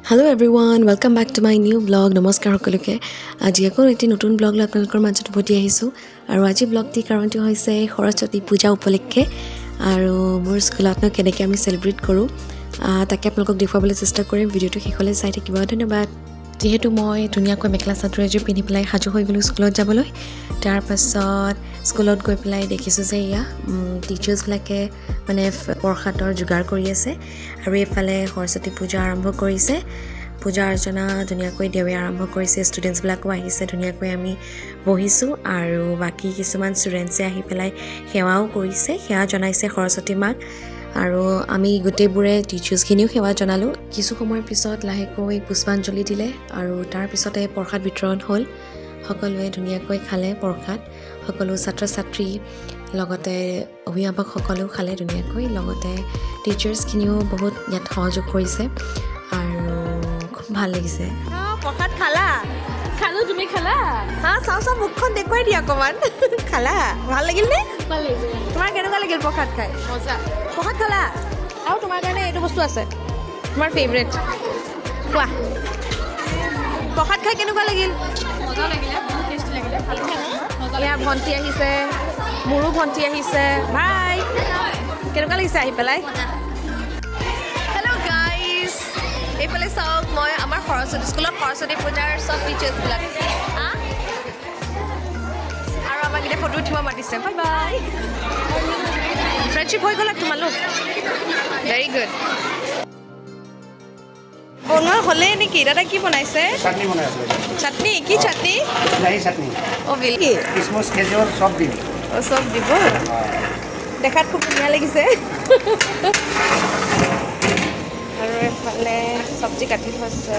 Hello everyone, welcome back to my new vlog. নমস্কাৰ সকলোকে। আজি আকৌ এটি নতুন ব্লগ লৈ আপোনালোকৰ মাজত উপস্থিত আহিছোঁ আৰু আজি ব্লগটি কাৰণটো হৈছে সৰস্বতী পূজা উপলক্ষে আৰু মোৰ স্কুলত কেনেকৈ আমি সেলিব্ৰেট কৰোঁ তাকে আপোনালোকক দেখুৱাবলৈ চেষ্টা কৰিম। ভিডিঅ'টো শেষলৈ চাই থাকিব। ধন্যবাদ। যেহেতু মই ধুনীয়াকৈ মেখেলা চাদৰ এযোৰ পিন্ধি পেলাই সাজু হৈ গ'লোঁ স্কুলত যাবলৈ। তাৰপাছত স্কুলত গৈ পেলাই দেখিছোঁ যে এয়া টিচাৰ্ছবিলাকে মানে প্ৰসাদৰ যোগাৰ কৰি আছে আৰু এইফালে সৰস্বতী পূজা আৰম্ভ কৰিছে। পূজা অৰ্চনা ধুনীয়াকৈ দেৱে আৰম্ভ কৰিছে। ষ্টুডেণ্টছবিলাকো আহিছে, ধুনীয়াকৈ আমি বহিছোঁ আৰু বাকী কিছুমান ষ্টুডেণ্টছে আহি পেলাই সেৱাও কৰিছে, সেৱা জনাইছে সৰস্বতী মাক আৰু আমি গোটেইবোৰে টিচাৰ্ছখিনিও সেৱা জনালোঁ। কিছু সময়ৰ পিছত লাহেকৈ পুষ্পাঞ্জলি দিলে আৰু তাৰপিছতে প্ৰসাদ বিতৰণ হ'ল। সকলোৱে ধুনীয়াকৈ খালে প্ৰসাদ, সকলো ছাত্ৰ ছাত্ৰী লগতে অভিভাৱকসকলেও খালে ধুনীয়াকৈ, লগতে টিচাৰ্ছখিনিও বহুত ইয়াত সহযোগ কৰিছে আৰু খুব ভাল লাগিছে। প্ৰসাদ খালা? খালো, তুমি খালা? হা, চাওঁ মুখখন দেখুৱাই দিয়া অকণমান। খালা? ভাল লাগিল নে? ভাল লাগিছে। তোমাৰ কেনেকুৱা লাগিল প্ৰসাদ খাই? মজা। প্ৰসাদ খালা? আৰু তোমাৰ কাৰণে এইটো বস্তু আছে, তোমাৰ ফেভৰেট। কোৱা, প্ৰসাদ খাই কেনেকুৱা লাগিল? মজা লাগিলে, বহুত টেষ্টি লাগিলে, ভাল লাগিলে। এয়া ভণ্টি আহিছে, মোৰো ভণ্টি আহিছে। ভাই, কেনেকুৱা লাগিছে আহি পেলাই? হেল্ল' গাইজ, এইফালে চাওক, মই আমাৰ সৰস্বতী স্কুলত সৰস্বতী পূজাৰ চব টিচাৰ্ছবিলাক আৰু আমাক এতিয়া ফটো উঠিব মাতিছে। Bye bye. ফ্ৰেণ্ডশ্বিপ হৈ গ'ল তোমালোক? Very good. বনোৱা হ'লেই নেকি? দাদা কি বনাইছে? চাটনি বনাই আছো। চাটনি? কি চাটনি? বিলাহী চাটনি। অ' বিল কি? কিচমিচ, খেজুৰ চব দিম। অ' চব দিব। দেখাত খুব ধুনীয়া লাগিছে। আৰু এফালে চব্জি কাটি থৈছে।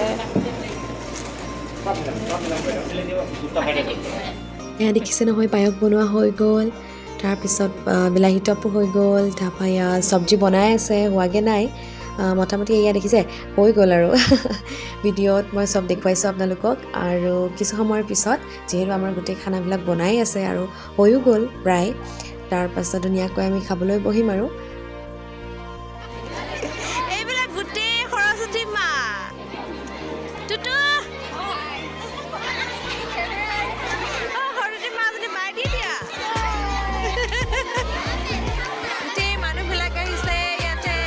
এয়া দেখিছে নহয়, পায়স বনোৱা হৈ গ'ল, তাৰপিছত বিলাহী টপো হৈ গ'ল, তাৰপৰা এয়া চব্জি বনাই আছে, হোৱাগৈ নাই। মোটামুটি এয়া দেখিছে হৈ গ'ল আৰু ভিডিঅ'ত মই চব দেখুৱাইছোঁ আপোনালোকক। আৰু কিছু সময়ৰ পিছত যিহেতু আমাৰ গোটেই খানাবিলাক বনাই আছে আৰু হৈও গ'ল প্ৰায়, তাৰপাছত ধুনীয়াকৈ আমি খাবলৈ বহিম আৰু। এইবিলাক গোটেই সৰস্বতী মা। টুটু, সৰস্বতী মা যদি মাই দি দিয়া। গোটেই মানুহবিলাক আহিছে ইয়াতে,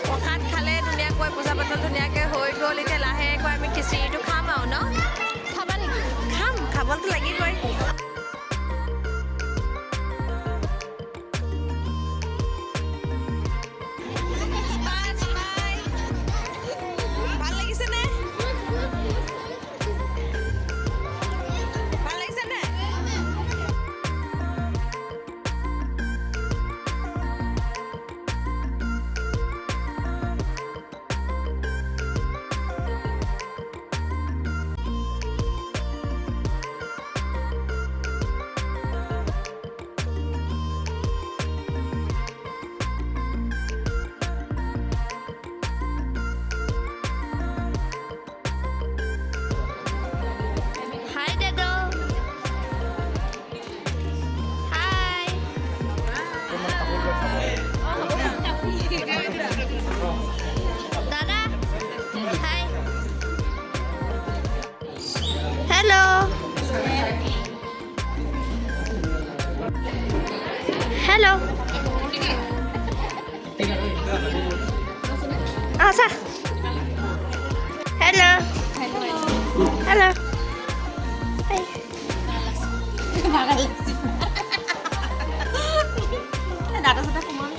প্ৰসাদ খালে ধুনীয়াকৈ, পূজা পাতল ধুনীয়াকৈ হৈ গ'ল। এতিয়া লাহেকৈ আমি খিচিৰিটো খাম আৰু ন? খাবা নেকি? খাম, খাবতো লাগিবই। ভাল লাগিছে নে? ভাল লাগিছে নে? Hi, Dado. Hi. Dada. Hi. Hello. Hello. Asa. Hello. Hello. Hi. দাদা সাদা কমান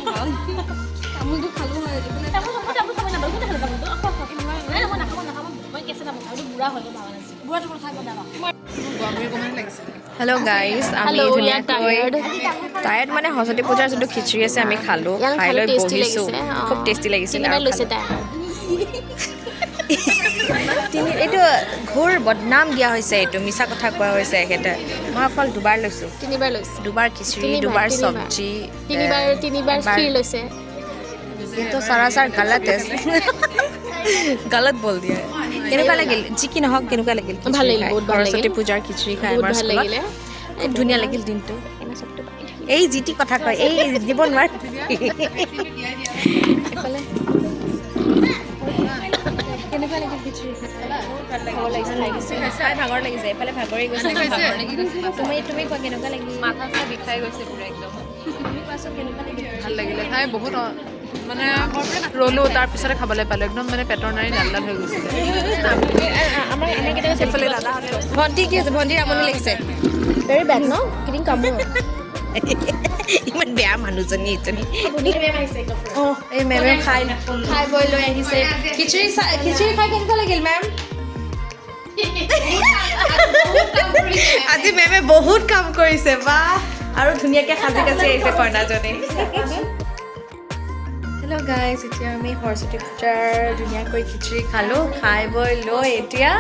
তামোলটো খালো হয়। তামোল খাব নাপাব, কোনে খালে তামোলটো? মই নাখাব, মই কেঁচা তামোল খাওঁ, এইটো বুঢ়া হয়, মই ভাল নাছিল। বুঢ়াটো কথা ক'ব নাপাওঁ। হেল্ল' গাইজ, আমি Hello, ধুনীয়াকৈ টায়াৰ্ড মানে সৰস্বতী পূজাৰ যোনটো খিচিৰি আছে আমি খালোঁ, খাই লৈ বহিছোঁ। খুব টেষ্টি লাগিছিল। তিনিবাৰ লৈছে তাই। এইটো ঘোৰ বদনাম দিয়া হৈছে, এইটো মিছা কথা কোৱা হৈছে এখেতে। মই অকল দুবাৰ লৈছোঁ, তিনিবাৰ লৈছে। দুবাৰ খিচিৰি, দুবাৰ চব্জি, তিনিবাৰ খিৰ লৈছে। কিন্তু সৰাসৰ গলত গলত বল দিয়া। কেনেকুৱা লাগিল? যি কি নহওক কেনেকুৱা লাগিল? ভাল লাগিল, বহুত ভাল লাগিল। সৰস্বতী পূজাৰ খিচিৰি খাই বহুত আমাৰ ভাল স্কুলত লাগিলে। খুব ধুনীয়া লাগিল দিনটো। এই যি টি কথা কয়, এই দিব নোৱাৰে। এইফালে কেনেকুৱা লাগিল? ভাগৰ লাগিছে খাই ভাগৰ লাগিছে এইফালে ভাগৰি গৈছে তুমি কোৱা কেনেকুৱা লাগিছে মাথা চাই বিষাই গৈছে পুৰা একদম তুমি কোৱাচোন কেনেকুৱা লাগিছে ভাল লাগিলে খাই বহুত মানে ৰ'লোঁ তাৰপিছতে খাবলৈ পালোঁ একদম মানে পেটৰ নাৰী ডাল ডাল হৈ গৈছিলে আমাৰ কেতিয়াবা সেইফালে দাদাহঁতে ভণ্টি কি হৈছে ভণ্টিৰ আমনি লাগিছে ভেৰি বেড ন কিডিং কামোৰ ইমান বেয়া মানুহজনী ইজনী অঁ এই মেমে খাই বৈ লৈ আহিছে খিচিৰি খাই কেনেকুৱা লাগিল মেম আজি মেমে বহুত কাম কৰিছে বা আৰু ধুনীয়াকৈ সাজি কাচি আহিছে কইনাজনী হেল্ল' গাইজ এতিয়া আমি সৰস্বতী পূজাৰ ধুনীয়াকৈ খিচিৰি খালোঁ খাই বৈ লৈ এতিয়া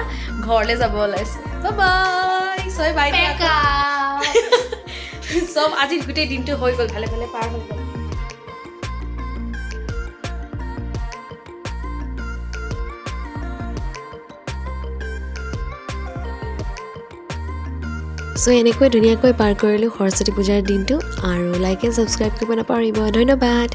ঘৰলৈ যাব ওলাইছোঁ বাই চয় বাই চব আজি গোটেই দিনটো হৈ গ'ল ভালে ভালে পাৰ হৈ গ'ল চ' এনেকৈ ধুনীয়াকৈ পাৰ কৰিলোঁ সৰস্বতী পূজাৰ দিনটো আৰু লাইক এণ্ড ছাবস্ক্ৰাইব কৰিব নাপাহৰিব ধন্যবাদ